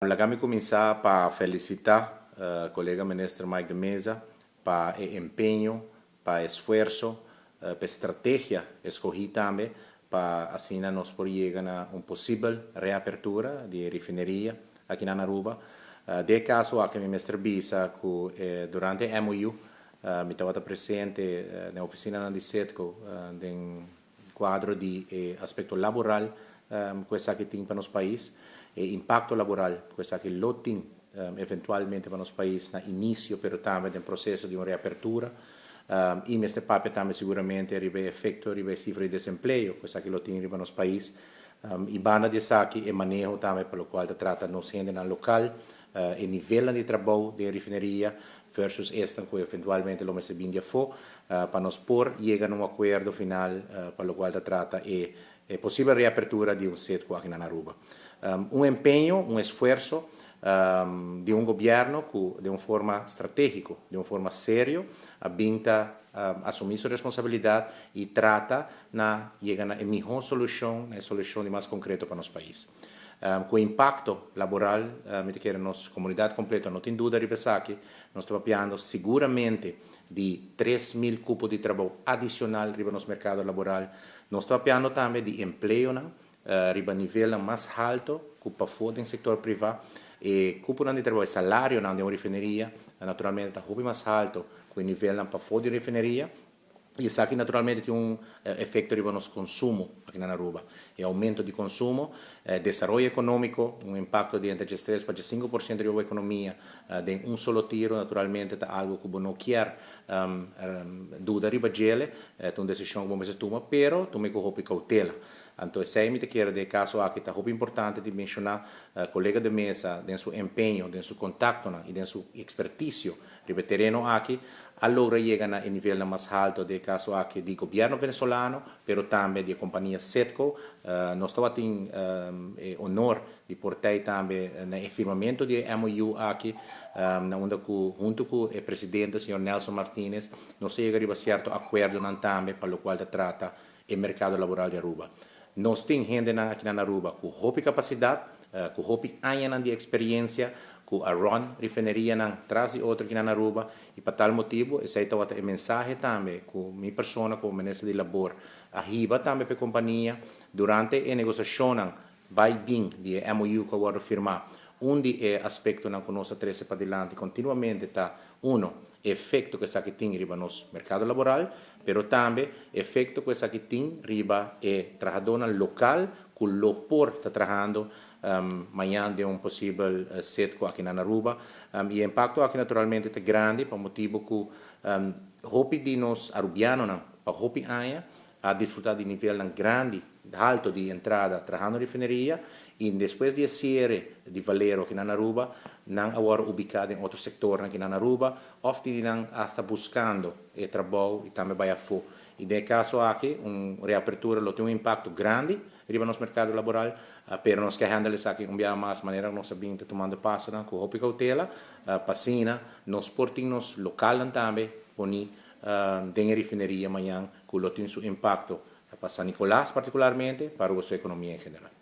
Lasciami cominciare per felicitare il collega ministro Mike de Mesa per l'impegno, per sforzo, per strategia escogida também para assim nós podermos uma possível reapertura de refinaria aqui na Aruba. De caso aqui o ministro Bisa que durante o MOU mi estava presente na oficina di Setco nel quadro di aspetto laboral questo che tem para nos país e impacto laboral questo che lo tem eventualmente para nos país na início pero também nel processo di una reapertura e questo papel também seguramente ribe effetto ribe cifre di desempleo questo che lo tem para nos país e banda di saki e manejo também pelo qual trata nos gente na local e livello di trabalho di refineria versus esta que eventualmente lo mese bindia fo para nos por llegar a un acuerdo final para lo cual trata e possibile riapertura di un setco aqui na Aruba. Un impegno, un sforzo di un governo che di una forma strategica, di una forma seria, ha assumido responsabilidade e trata na llegar a miglior soluzione, a soluzione mais concreta para nosso país. Com o impacto laboral, que nossa comunidade completa, não tem dúvida, que nós estamos falando seguramente de 3.000 cupos de trabalho adicional no nosso mercado laboral. Nós estamos falando também de emprego, riba nível mais alto, que para fora do setor privado, e cupo de trabalho, salário na refineria, naturalmente está muito mais alto que o nível para fora da refineria. E isso aqui naturalmente tem um efeito no nosso consumo aqui na Aruba. E aumento de consumo, desenvolvimento econômico, um impacto de entre 3 para 5% da economia de um solo tiro, naturalmente é algo que não quer dúvida riba gele, é uma decisão que você toma, pero tome com cautela. Então, sei me quer de caso aqui está muito importante de mencionar colega de mesa, de seu empenho, de seu contato e de sua expertise riba terreno aqui, allora chegano a nível mais alto de caso aqui de governo venezuelano, pero também de companhia Setco. Nós estamos honor de portar também no firmamento de MOU aqui, onde junto com o presidente, o senhor Nelson Martínez, nós chegamos a certo acordo também para o qual trata o mercado laboral de Aruba. Nós temos gente aqui na Aruba com muita capacidade, com muita anos de experiência, com a RON, refineria, traz de outro aqui na Aruba, e por tal motivo, esse é o mensagem também, com minha pessoa, como ministro de Labor, arriba também para a companhia, durante a negociação, vai bem, de MOU que eu vou firmar, aspecto que nós trazemos para adiante, continuamente está, efeito que essa que tem riba no mercado laboral, pero também efeito que essa que tem riba trabalhador local que o por está trabalhando amanhã de possível setco aqui na Aruba e o impacto aqui naturalmente é grande por motivo que hopi de nós arubianos para hopi aia a desfrutar de nível grande alto de entrada trabalhando na refineria e depois de ser de valero aqui na Aruba não agora ubicado em outro setor aqui na Aruba ofte não está buscando trabalho e também vai a fo e de caso aqui reapertura tem impacto grande riba no mercado laboral pero nós queremos aqui mais maneira nós sabemos tomando passo com hopi cautela passina nós portinhos local também poni tem refineria amanhã que tem seu impacto para San Nicolás particularmente para a sua economia em geral.